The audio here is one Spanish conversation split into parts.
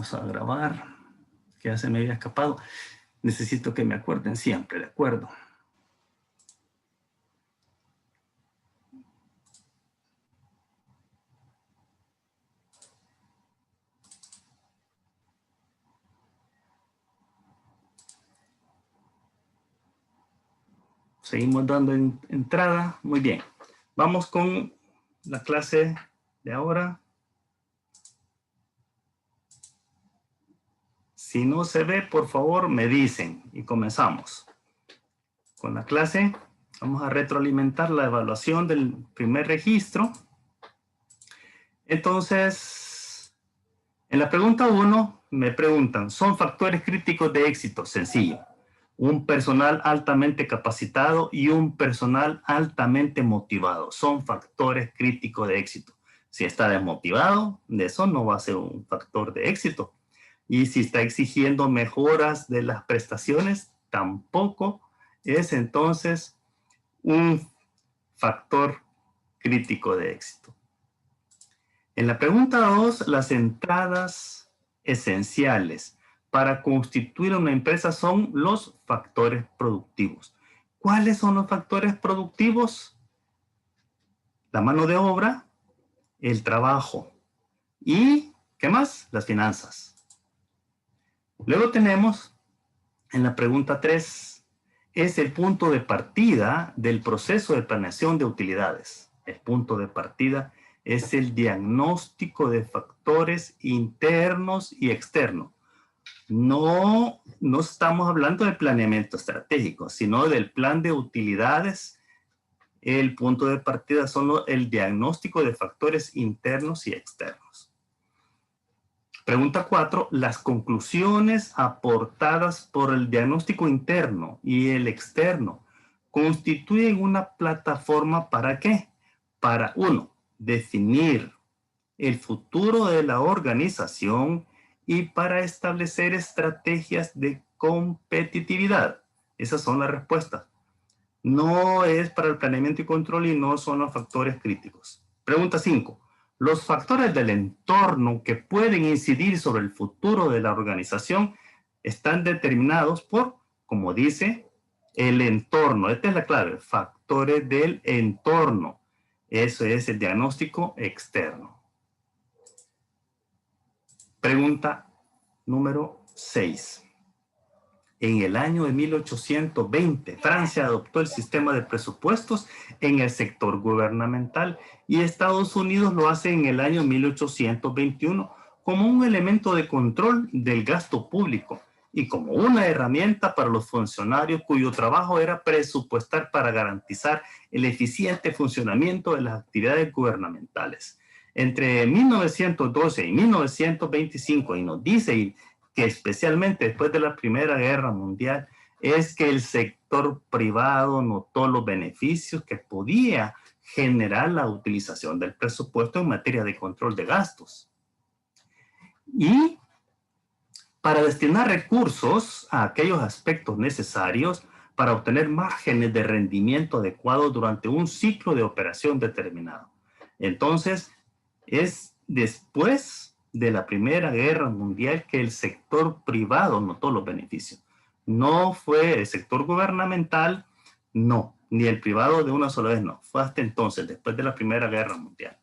Vamos a grabar, que ya se me había escapado. Necesito que me acuerden siempre, ¿de acuerdo? Seguimos dando entrada. Muy bien. Vamos con la clase de ahora. Si no se ve, por favor, me dicen y comenzamos. Con la clase vamos a retroalimentar la evaluación del primer registro. Entonces, en la pregunta 1 me preguntan, ¿son factores críticos de éxito? Sencillo. Un personal altamente capacitado y un personal altamente motivado. Son factores críticos de éxito. Si está desmotivado, de eso no va a ser un factor de éxito. Y si está exigiendo mejoras de las prestaciones, tampoco es entonces un factor crítico de éxito. En la pregunta 2, las entradas esenciales para constituir una empresa son los factores productivos. ¿Cuáles son los factores productivos? La mano de obra, el trabajo y, ¿qué más? Las finanzas. Luego tenemos en la pregunta 3, es el punto de partida del proceso de planeación de utilidades. El punto de partida es el diagnóstico de factores internos y externos. No estamos hablando de planeamiento estratégico, sino del plan de utilidades. El punto de partida son el diagnóstico de factores internos y externos. Pregunta 4. Las conclusiones aportadas por el diagnóstico interno y el externo constituyen una plataforma ¿para qué? Para, 1, definir el futuro de la organización y para establecer estrategias de competitividad. Esas son las respuestas. No es para el planeamiento y control y no son los factores críticos. Pregunta 5. Los factores del entorno que pueden incidir sobre el futuro de la organización están determinados por, como dice, el entorno. Esta es la clave, factores del entorno. Eso es el diagnóstico externo. Pregunta número 6. En el año de 1820, Francia adoptó el sistema de presupuestos en el sector gubernamental y Estados Unidos lo hace en el año 1821 como un elemento de control del gasto público y como una herramienta para los funcionarios cuyo trabajo era presupuestar para garantizar el eficiente funcionamiento de las actividades gubernamentales. Entre 1912 y 1925, y nos dice que especialmente después de la Primera Guerra Mundial, es que el sector privado notó los beneficios que podía generar la utilización del presupuesto en materia de control de gastos. Y para destinar recursos a aquellos aspectos necesarios para obtener márgenes de rendimiento adecuados durante un ciclo de operación determinado. Entonces, es después de la Primera Guerra Mundial que el sector privado notó los beneficios. No fue el sector gubernamental, no, ni el privado de una sola vez, no. Fue hasta entonces, después de la Primera Guerra Mundial.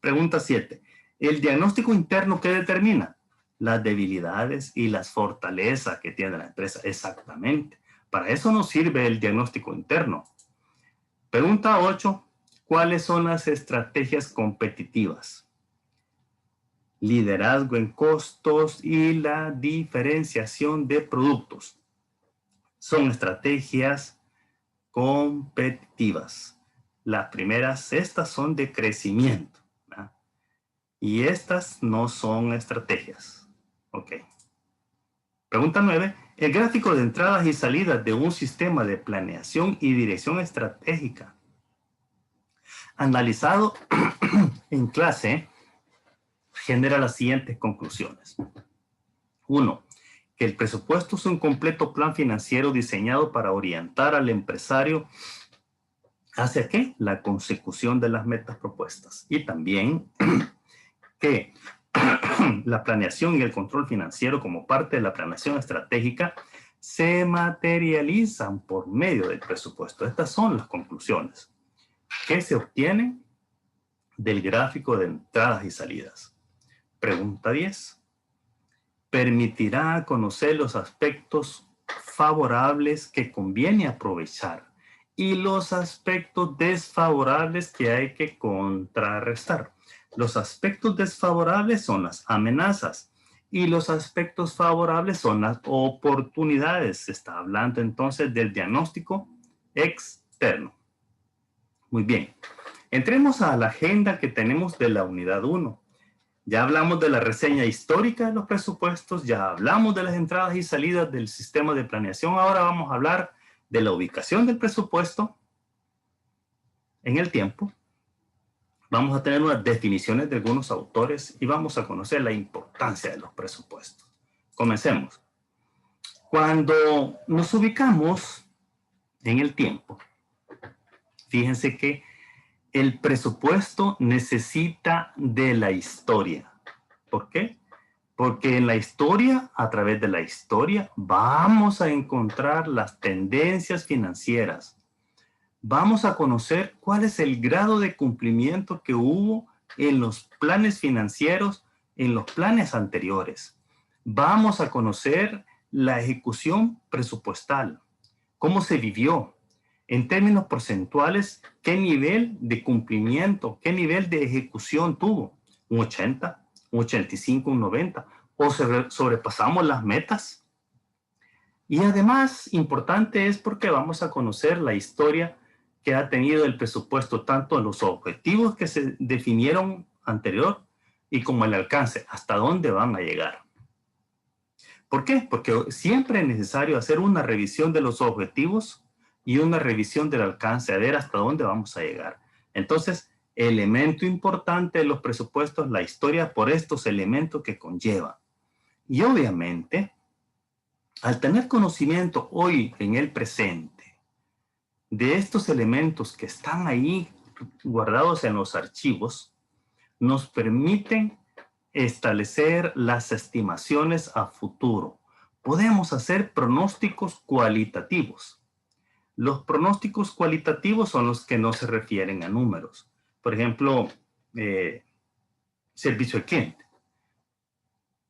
Pregunta 7. ¿El diagnóstico interno qué determina? Las debilidades y las fortalezas que tiene la empresa. Exactamente. Para eso nos sirve el diagnóstico interno. Pregunta 8. ¿Cuáles son las estrategias competitivas? Liderazgo en costos y la diferenciación de productos. Son estrategias competitivas. Las primeras, estas son de crecimiento, ¿verdad? Y estas no son estrategias. Ok. Pregunta 9. El gráfico de entradas y salidas de un sistema de planeación y dirección estratégica analizado en clase genera las siguientes conclusiones. 1. Que el presupuesto es un completo plan financiero diseñado para orientar al empresario hacia ¿qué? La consecución de las metas propuestas. Y también que la planeación y el control financiero como parte de la planeación estratégica se materializan por medio del presupuesto. Estas son las conclusiones que se obtienen del gráfico de entradas y salidas. Pregunta 10. Permitirá conocer los aspectos favorables que conviene aprovechar y los aspectos desfavorables que hay que contrarrestar. Los aspectos desfavorables son las amenazas y los aspectos favorables son las oportunidades. Se está hablando entonces del diagnóstico externo. Muy bien. Entremos a la agenda que tenemos de la unidad 1. Ya hablamos de la reseña histórica de los presupuestos, ya hablamos de las entradas y salidas del sistema de planeación. Ahora vamos a hablar de la ubicación del presupuesto en el tiempo. Vamos a tener unas definiciones de algunos autores y vamos a conocer la importancia de los presupuestos. Comencemos. Cuando nos ubicamos en el tiempo, fíjense que el presupuesto necesita de la historia. ¿Por qué? Porque en la historia, a través de la historia, vamos a encontrar las tendencias financieras. Vamos a conocer cuál es el grado de cumplimiento que hubo en los planes financieros, en los planes anteriores. Vamos a conocer la ejecución presupuestal, cómo se vivió. En términos porcentuales, ¿qué nivel de cumplimiento, qué nivel de ejecución tuvo? ¿Un 80, un 85, un 90? ¿O sobrepasamos las metas? Y además, importante es porque vamos a conocer la historia que ha tenido el presupuesto, tanto los objetivos que se definieron anterior y como el alcance, hasta dónde van a llegar. ¿Por qué? Porque siempre es necesario hacer una revisión de los objetivos y una revisión del alcance, a ver hasta dónde vamos a llegar. Entonces, elemento importante de los presupuestos, la historia por estos elementos que conlleva. Y obviamente, al tener conocimiento hoy en el presente de estos elementos que están ahí guardados en los archivos, nos permiten establecer las estimaciones a futuro. Podemos hacer pronósticos cualitativos. Los pronósticos cualitativos son los que no se refieren a números. Por ejemplo, servicio al cliente.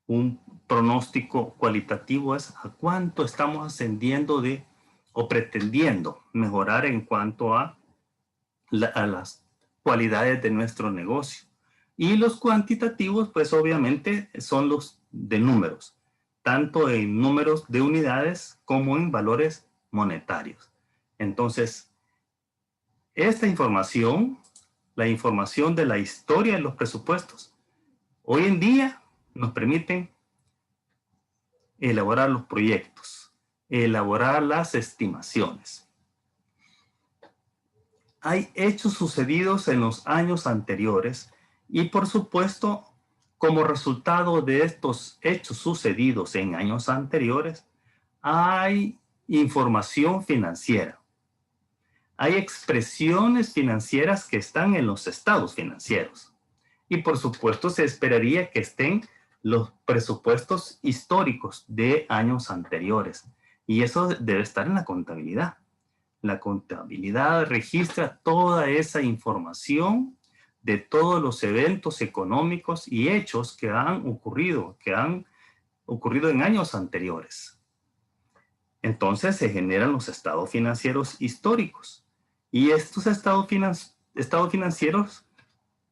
Un pronóstico cualitativo es a cuánto estamos ascendiendo o pretendiendo mejorar en cuanto a las cualidades de nuestro negocio. Y los cuantitativos, pues obviamente son los de números, tanto en números de unidades como en valores monetarios. Entonces, esta información, la información de la historia de los presupuestos, hoy en día nos permiten elaborar los proyectos, elaborar las estimaciones. Hay hechos sucedidos en los años anteriores y, por supuesto, como resultado de estos hechos sucedidos en años anteriores, hay información financiera. Hay expresiones financieras que están en los estados financieros. Y por supuesto se esperaría que estén los presupuestos históricos de años anteriores. Y eso debe estar en la contabilidad. La contabilidad registra toda esa información de todos los eventos económicos y hechos que han ocurrido en años anteriores. Entonces se generan los estados financieros históricos. Y estos estados financieros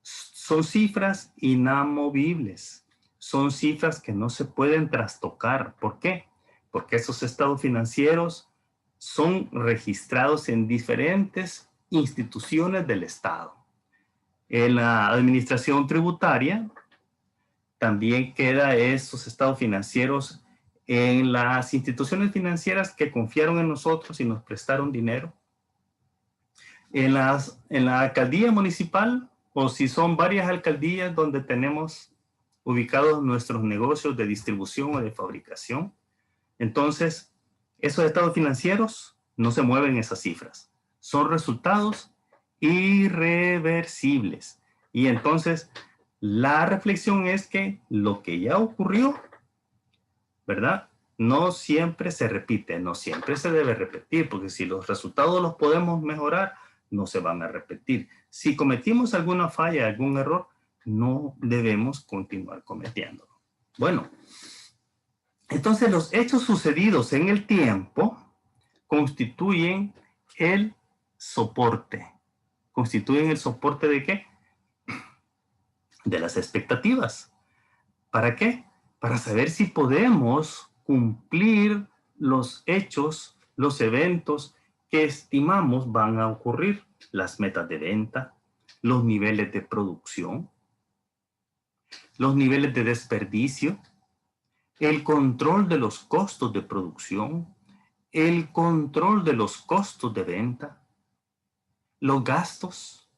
son cifras inamovibles. Son cifras que no se pueden trastocar. ¿Por qué? Porque esos estados financieros son registrados en diferentes instituciones del Estado. En la administración tributaria también quedan esos estados financieros en las instituciones financieras que confiaron en nosotros y nos prestaron dinero. En la alcaldía municipal, o si son varias alcaldías donde tenemos ubicados nuestros negocios de distribución o de fabricación. Entonces, esos estados financieros no se mueven esas cifras. Son resultados irreversibles. Y entonces, La reflexión es que lo que ya ocurrió, ¿verdad? No siempre se repite, no siempre se debe repetir, porque si los resultados los podemos mejorar, no se van a repetir. Si cometimos alguna falla, algún error, no debemos continuar cometiéndolo. Bueno, entonces los hechos sucedidos en el tiempo constituyen el soporte. ¿Constituyen el soporte de qué? De las expectativas. ¿Para qué? Para saber si podemos cumplir los hechos, los eventos que estimamos van a ocurrir, las metas de venta, los niveles de producción, los niveles de desperdicio, el control de los costos de producción, el control de los costos de venta, los gastos.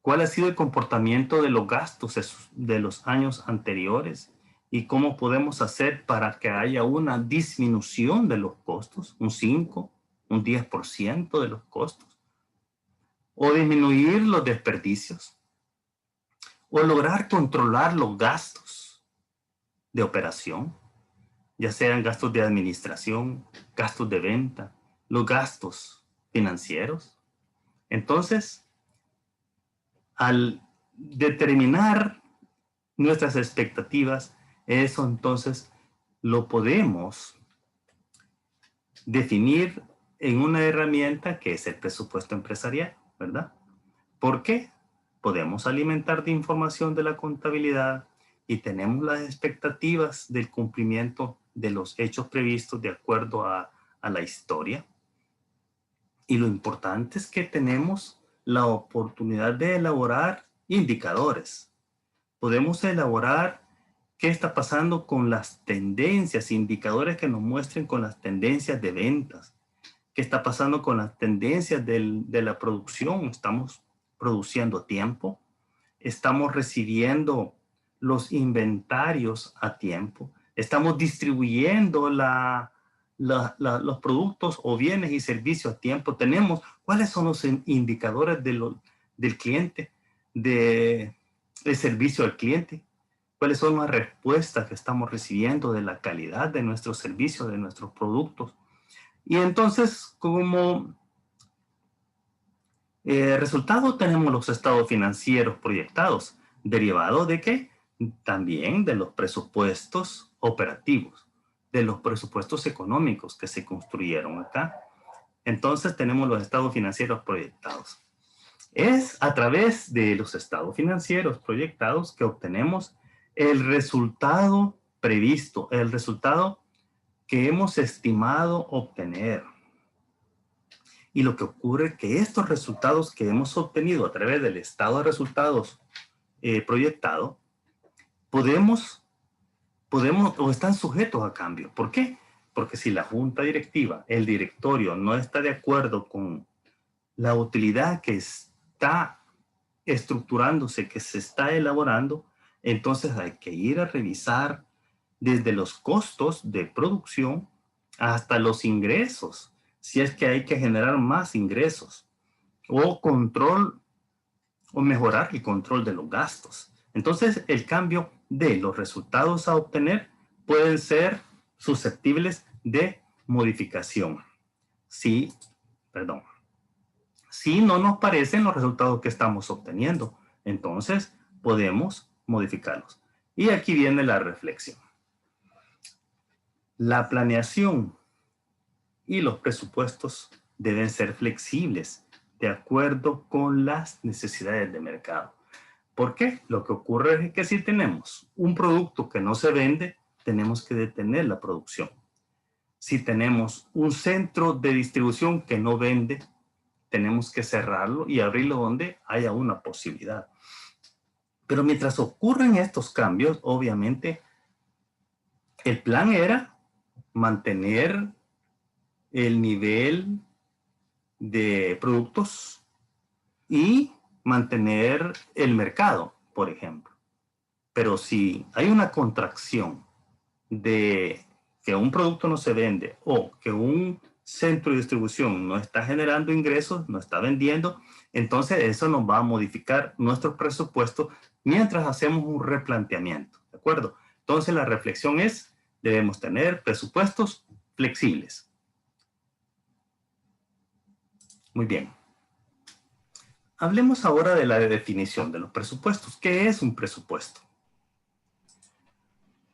¿Cuál ha sido el comportamiento de los gastos de los años anteriores? ¿Y cómo podemos hacer para que haya una disminución de los costos? Un 5, un 10% de los costos. O disminuir los desperdicios. O lograr controlar los gastos de operación, ya sean gastos de administración, gastos de venta, los gastos financieros. Entonces, al determinar nuestras expectativas, eso entonces lo podemos definir en una herramienta que es el presupuesto empresarial, ¿verdad? ¿Por qué? Podemos alimentar de información de la contabilidad y tenemos las expectativas del cumplimiento de los hechos previstos de acuerdo a la historia. Y lo importante es que tenemos la oportunidad de elaborar indicadores. Podemos elaborar qué está pasando con las tendencias, indicadores que nos muestren con las tendencias de ventas. ¿Qué está pasando con las tendencias de la producción? ¿Estamos produciendo a tiempo? ¿Estamos recibiendo los inventarios a tiempo? ¿Estamos distribuyendo los productos o bienes y servicios a tiempo? ¿Cuáles son los indicadores del cliente, del servicio al cliente? ¿Cuáles son las respuestas que estamos recibiendo de la calidad de nuestros servicios, de nuestros productos? Y entonces, como resultado, tenemos los estados financieros proyectados, derivados de qué? También de los presupuestos operativos, de los presupuestos económicos que se construyeron acá. Entonces, tenemos los estados financieros proyectados. Es a través de los estados financieros proyectados que obtenemos el resultado previsto, el resultado que hemos estimado obtener. Y lo que ocurre es que estos resultados que hemos obtenido a través del estado de resultados proyectado, podemos o están sujetos a cambio. ¿Por qué? Porque si la junta directiva, el directorio, no está de acuerdo con la utilidad que está estructurándose, que se está elaborando, entonces hay que ir a revisar desde los costos de producción hasta los ingresos, si es que hay que generar más ingresos, o control, o mejorar el control de los gastos. Entonces, el cambio de los resultados a obtener pueden ser susceptibles de modificación. Si no nos parecen los resultados que estamos obteniendo, entonces podemos modificarlos. Y aquí viene la reflexión. La planeación y los presupuestos deben ser flexibles de acuerdo con las necesidades de mercado. ¿Por qué? Lo que ocurre es que si tenemos un producto que no se vende, tenemos que detener la producción. Si tenemos un centro de distribución que no vende, tenemos que cerrarlo y abrirlo donde haya una posibilidad. Pero mientras ocurren estos cambios, obviamente, el plan era mantener el nivel de productos y mantener el mercado, por ejemplo. Pero si hay una contracción de que un producto no se vende o que un centro de distribución no está generando ingresos, no está vendiendo, entonces eso nos va a modificar nuestro presupuesto mientras hacemos un replanteamiento, ¿de acuerdo? Entonces la reflexión es, debemos tener presupuestos flexibles. Muy bien. Hablemos ahora de la definición de los presupuestos. ¿Qué es un presupuesto?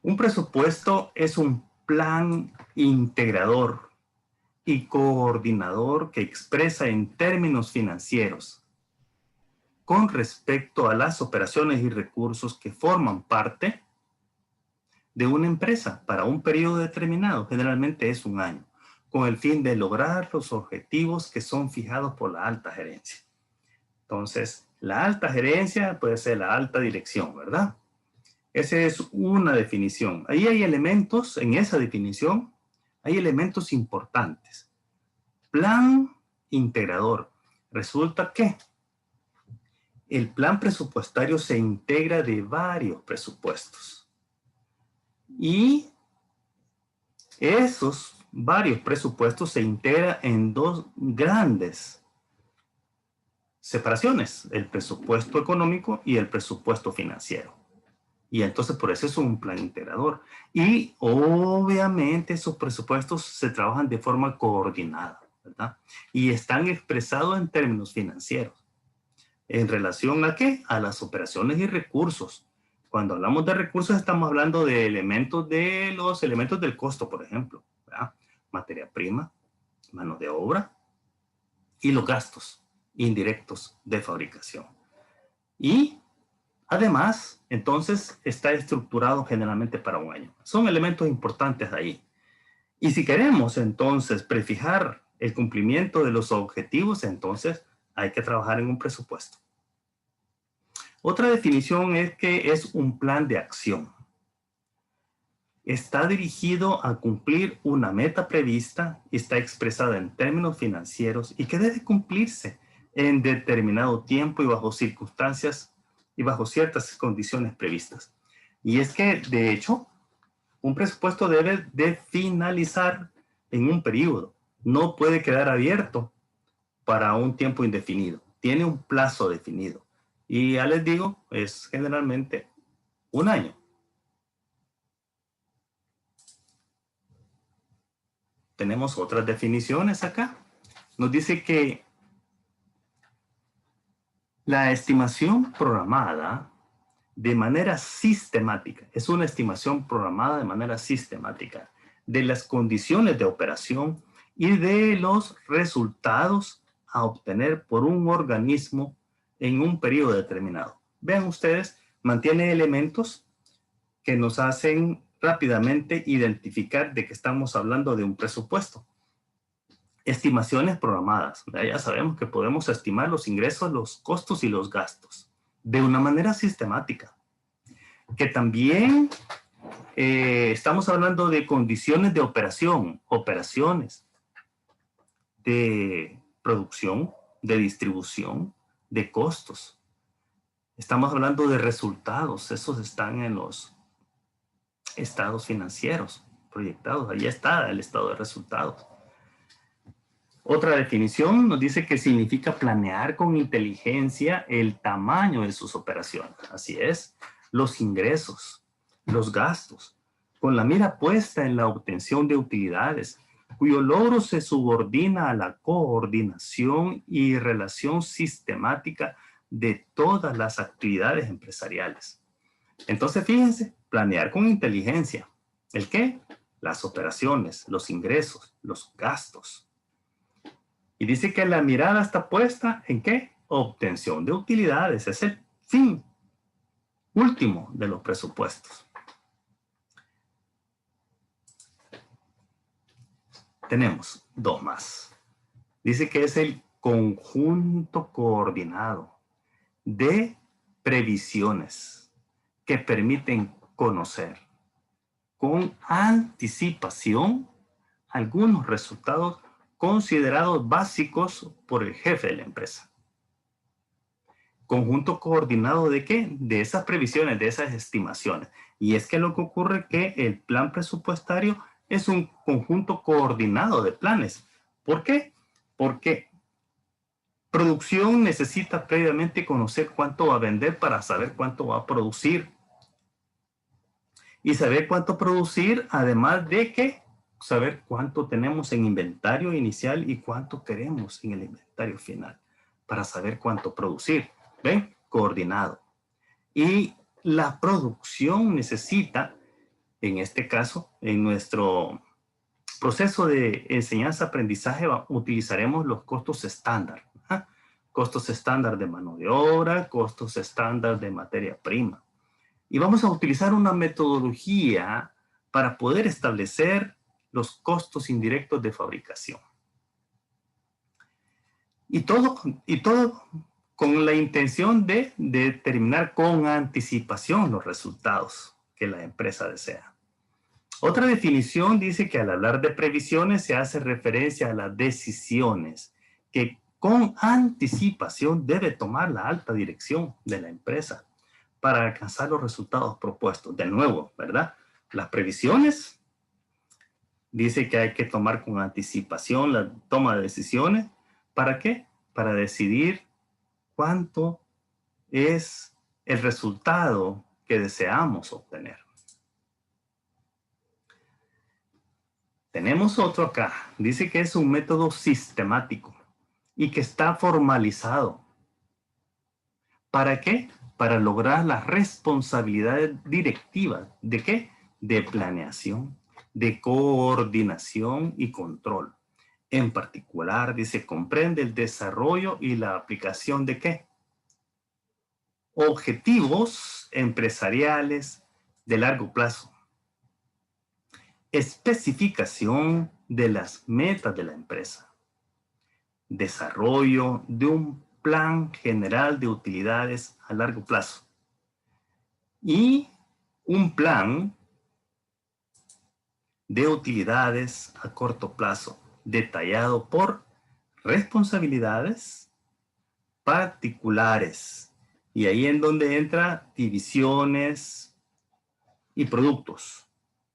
Un presupuesto es un plan integrador y coordinador que expresa en términos financieros con respecto a las operaciones y recursos que forman parte de una empresa para un periodo determinado, generalmente es un año, con el fin de lograr los objetivos que son fijados por la alta gerencia. Entonces, la alta gerencia puede ser la alta dirección, ¿verdad? Esa es una definición. Ahí hay elementos, en esa definición, hay elementos importantes. Plan integrador. Resulta que el plan presupuestario se integra de varios presupuestos. Y esos varios presupuestos se integran en dos grandes separaciones, el presupuesto económico y el presupuesto financiero. Y entonces por eso es un plan integrador. Y obviamente esos presupuestos se trabajan de forma coordinada, ¿verdad? Y están expresados en términos financieros. ¿En relación a qué? A las operaciones y recursos. Cuando hablamos de recursos estamos hablando de los elementos del costo, por ejemplo, ¿verdad? Materia prima, mano de obra y los gastos indirectos de fabricación. Y además, entonces, está estructurado generalmente para un año. Son elementos importantes ahí. Y si queremos, entonces, prefijar el cumplimiento de los objetivos, entonces, hay que trabajar en un presupuesto. Otra definición es que es un plan de acción. Está dirigido a cumplir una meta prevista y está expresada en términos financieros y que debe cumplirse en determinado tiempo y bajo circunstancias y bajo ciertas condiciones previstas. Y es que, de hecho, un presupuesto debe de finalizar en un periodo. No puede quedar abierto para un tiempo indefinido. Tiene un plazo definido. Y ya les digo, es generalmente un año. Tenemos otras definiciones acá. Nos dice que la estimación programada de manera sistemática, es una estimación programada de manera sistemática de las condiciones de operación y de los resultados a obtener por un organismo en un periodo determinado. Vean ustedes, mantiene elementos que nos hacen rápidamente identificar de que estamos hablando de un presupuesto. Estimaciones programadas. Ya sabemos que podemos estimar los ingresos, los costos y los gastos de una manera sistemática. Que también estamos hablando de condiciones de operación, operaciones de producción, de distribución, de costos. Estamos hablando de resultados, esos están en los estados financieros proyectados. Ahí está el estado de resultados. Otra definición nos dice que significa planear con inteligencia el tamaño de sus operaciones. Así es, los ingresos, los gastos, con la mira puesta en la obtención de utilidades, cuyo logro se subordina a la coordinación y relación sistemática de todas las actividades empresariales. Entonces, fíjense, planear con inteligencia. ¿El qué? Las operaciones, los ingresos, los gastos. Y dice que la mirada está puesta ¿en qué? Obtención de utilidades. Es el fin último de los presupuestos. Tenemos dos más. Dice que es el conjunto coordinado de previsiones que permiten conocer con anticipación algunos resultados considerados básicos por el jefe de la empresa. Conjunto coordinado ¿de qué? De esas previsiones, de esas estimaciones. Y es que lo que ocurre es que el plan presupuestario es un conjunto coordinado de planes. ¿Por qué? Porque producción necesita previamente conocer cuánto va a vender para saber cuánto va a producir. Y saber cuánto producir, además de que saber cuánto tenemos en inventario inicial y cuánto queremos en el inventario final, para saber cuánto producir. ¿Ven? Coordinado. Y la producción necesita, en este caso, en nuestro proceso de enseñanza-aprendizaje, utilizaremos los costos estándar. ¿Ah? Costos estándar de mano de obra, costos estándar de materia prima. Y vamos a utilizar una metodología para poder establecer los costos indirectos de fabricación. Y todo con la intención de determinar con anticipación los resultados que la empresa desea. Otra definición dice que al hablar de previsiones se hace referencia a las decisiones que con anticipación debe tomar la alta dirección de la empresa para alcanzar los resultados propuestos. De nuevo, ¿verdad? Las previsiones dice que hay que tomar con anticipación la toma de decisiones. ¿Para qué? Para decidir cuánto es el resultado que deseamos obtener. Tenemos otro acá. Dice que es un método sistemático y que está formalizado. ¿Para qué? Para lograr las responsabilidades directivas. ¿De qué? De planeación, de coordinación y control. En particular, dice, comprende el desarrollo y la aplicación de ¿qué? Objetivos empresariales de largo plazo. Especificación de las metas de la empresa. Desarrollo de un plan general de utilidades a largo plazo. Y un plan de utilidades a corto plazo, detallado por responsabilidades particulares. Y ahí en donde entra divisiones y productos,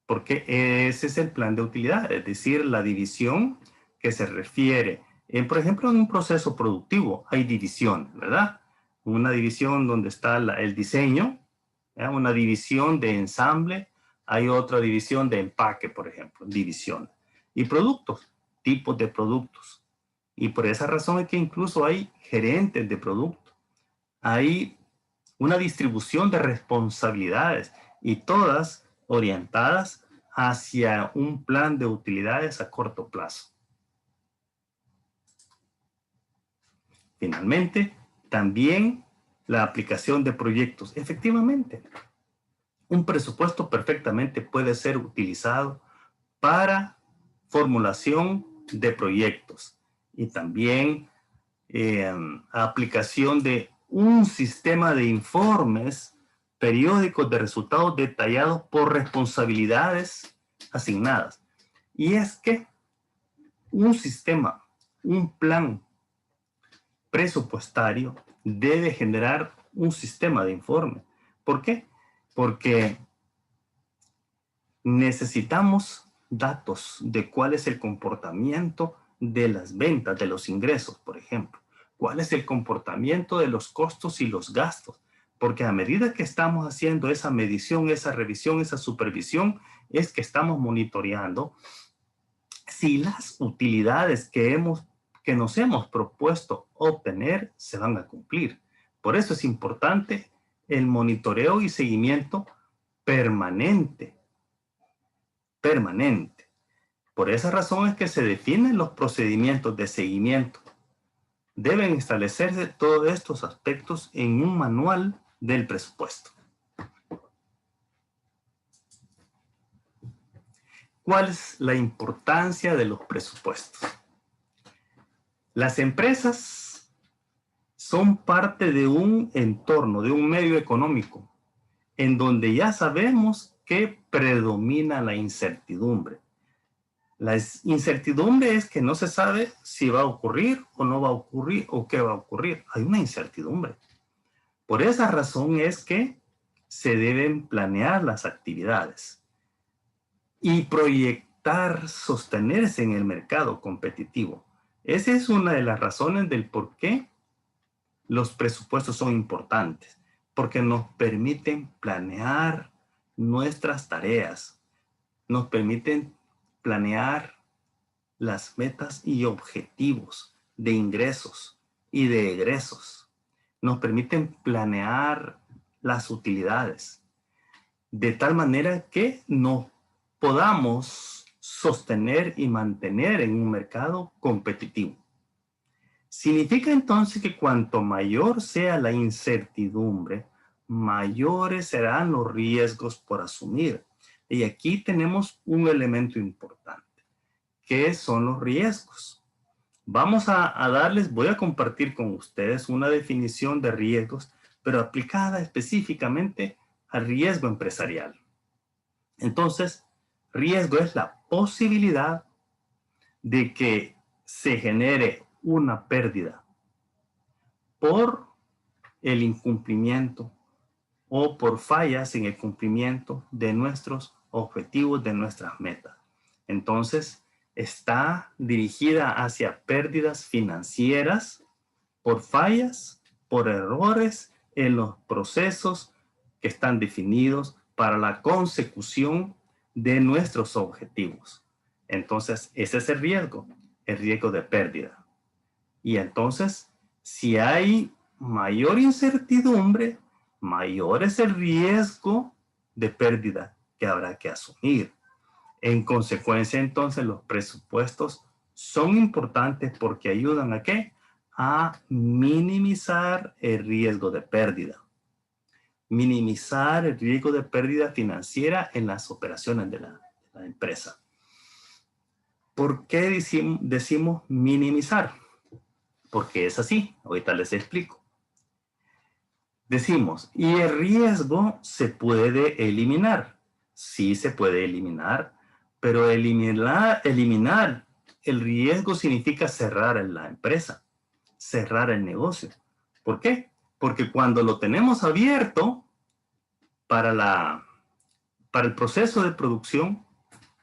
porque ese es el plan de utilidad, es decir, la división que se refiere, por ejemplo, en un proceso productivo hay división, ¿verdad? Una división donde está el diseño, ¿verdad? Una división de ensamble, hay otra división de empaque, por ejemplo, división. Y productos, tipos de productos. Y por esa razón es que incluso hay gerentes de productos. Hay una distribución de responsabilidades y todas orientadas hacia un plan de utilidades a corto plazo. Finalmente, también la aplicación de proyectos. Efectivamente, un presupuesto perfectamente puede ser utilizado para formulación de proyectos y también aplicación de un sistema de informes periódicos de resultados detallados por responsabilidades asignadas. Y es que un sistema, un plan presupuestario debe generar un sistema de informe. ¿Por qué? Porque necesitamos datos de cuál es el comportamiento de las ventas, de los ingresos, por ejemplo. ¿Cuál es el comportamiento de los costos y los gastos? Porque a medida que estamos haciendo esa medición, esa revisión, esa supervisión, es que estamos monitoreando si las utilidades que nos hemos propuesto obtener se van a cumplir. Por eso es importante el monitoreo y seguimiento permanente. Por esa razón es que se definen los procedimientos de seguimiento. Deben establecerse todos estos aspectos en un manual del presupuesto. ¿Cuál es la importancia de los presupuestos? Las empresas son parte de un entorno, de un medio económico, en donde ya sabemos que predomina la incertidumbre. La incertidumbre es que no se sabe si va a ocurrir o no va a ocurrir o qué va a ocurrir. Hay una incertidumbre. Por esa razón es que se deben planear las actividades y proyectar, sostenerse en el mercado competitivo. Esa es una de las razones del por qué los presupuestos son importantes, porque nos permiten planear nuestras tareas, nos permiten planear las metas y objetivos de ingresos y de egresos, nos permiten planear las utilidades, de tal manera que nos podamos sostener y mantener en un mercado competitivo. Significa entonces que cuanto mayor sea la incertidumbre, mayores serán los riesgos por asumir. Y aquí tenemos un elemento importante. ¿Qué son los riesgos? Vamos a darles, voy a compartir con ustedes una definición de riesgos, pero aplicada específicamente al riesgo empresarial. Entonces, riesgo es la posibilidad de que se genere una pérdida por el incumplimiento o por fallas en el cumplimiento de nuestros objetivos, de nuestras metas. Entonces, está dirigida hacia pérdidas financieras por fallas, por errores en los procesos que están definidos para la consecución de nuestros objetivos. Entonces, ese es el riesgo de pérdida. Y entonces, si hay mayor incertidumbre, mayor es el riesgo de pérdida que habrá que asumir. En consecuencia, entonces, los presupuestos son importantes porque ayudan ¿a qué? A minimizar el riesgo de pérdida. Minimizar el riesgo de pérdida financiera en las operaciones de la empresa. ¿Por qué decimos minimizar? Porque es así. Ahorita les explico. Decimos, ¿y el riesgo se puede eliminar? Sí se puede eliminar, pero eliminar el riesgo significa cerrar la empresa, cerrar el negocio. ¿Por qué? Porque cuando lo tenemos abierto para el proceso de producción,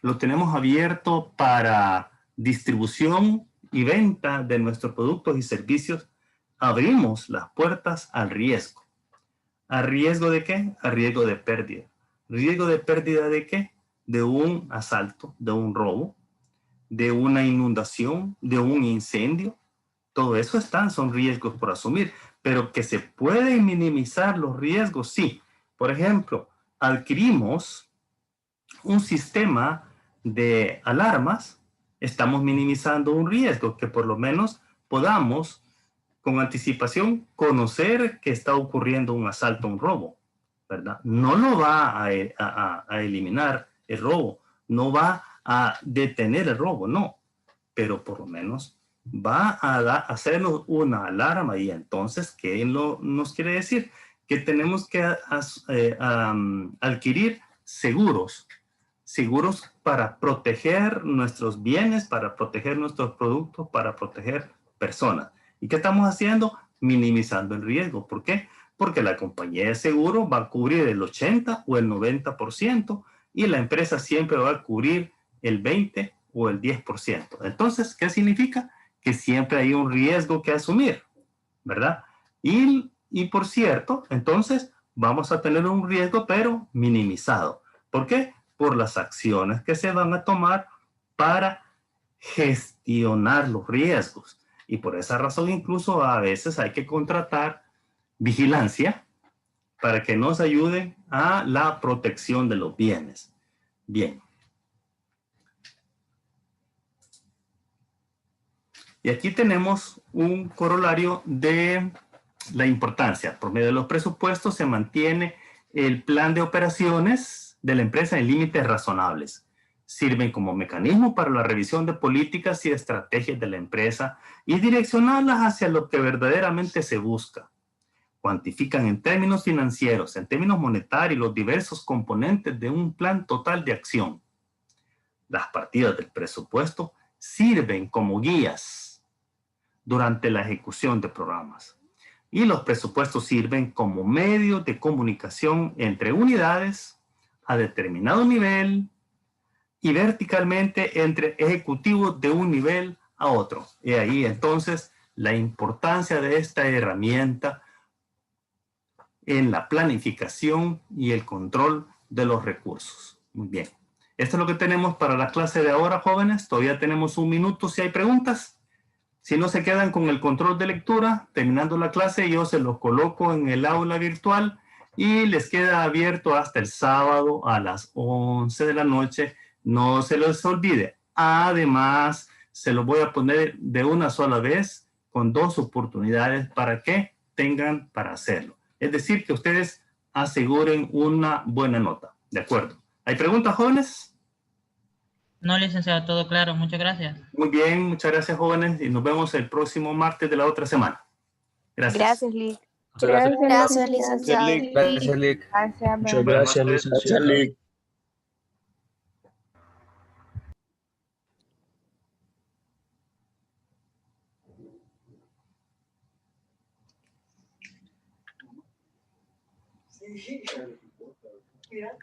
lo tenemos abierto para distribución y venta de nuestros productos y servicios, abrimos las puertas al riesgo. ¿A riesgo de qué? A riesgo de pérdida. ¿Riesgo de pérdida de qué? De un asalto, de un robo, de una inundación, de un incendio. Todo eso son riesgos por asumir, pero que se pueden minimizar los riesgos, sí. Por ejemplo, adquirimos un sistema de alarmas, estamos minimizando un riesgo que por lo menos podamos con anticipación conocer que está ocurriendo un asalto, un robo, ¿verdad? No lo va a eliminar el robo, no va a detener el robo, no, pero por lo menos va a hacernos una alarma. Y entonces, ¿qué nos quiere decir? Que tenemos que adquirir seguros para proteger nuestros bienes, para proteger nuestros productos, para proteger personas. ¿Y qué estamos haciendo? Minimizando el riesgo. ¿Por qué? Porque la compañía de seguro va a cubrir el 80 o el 90% y la empresa siempre va a cubrir el 20 o el 10%. Entonces, ¿qué significa? Que siempre hay un riesgo que asumir, ¿verdad? Y por cierto, entonces vamos a tener un riesgo, pero minimizado. ¿Por qué? Por las acciones que se van a tomar para gestionar los riesgos. Y por esa razón incluso a veces hay que contratar vigilancia para que nos ayuden a la protección de los bienes. Bien. Y aquí tenemos un corolario de la importancia. Por medio de los presupuestos se mantiene el plan de operaciones de la empresa en límites razonables. Sirven como mecanismo para la revisión de políticas y estrategias de la empresa y direccionarlas hacia lo que verdaderamente se busca. Cuantifican en términos financieros, en términos monetarios, los diversos componentes de un plan total de acción. Las partidas del presupuesto sirven como guías durante la ejecución de programas. Y los presupuestos sirven como medio de comunicación entre unidades a determinado nivel y verticalmente entre ejecutivos de un nivel a otro. Y ahí entonces la importancia de esta herramienta en la planificación y el control de los recursos. Muy bien. Esto es lo que tenemos para la clase de ahora, jóvenes. Todavía tenemos un minuto si hay preguntas. Si no se quedan con el control de lectura, terminando la clase, yo se los coloco en el aula virtual y les queda abierto hasta el sábado a las 11 de la noche. No se les olvide. Además, se los voy a poner de una sola vez con 2 oportunidades para que tengan para hacerlo. Es decir, que ustedes aseguren una buena nota. ¿De acuerdo? ¿Hay preguntas, jóvenes? No, licenciado, todo claro. Muchas gracias. Muy bien, muchas gracias, jóvenes, y nos vemos el próximo martes de la otra semana. Gracias. Gracias, Lic. Gracias, licenciado. Gracias, Lic. Muchas gracias, licenciado. Mira,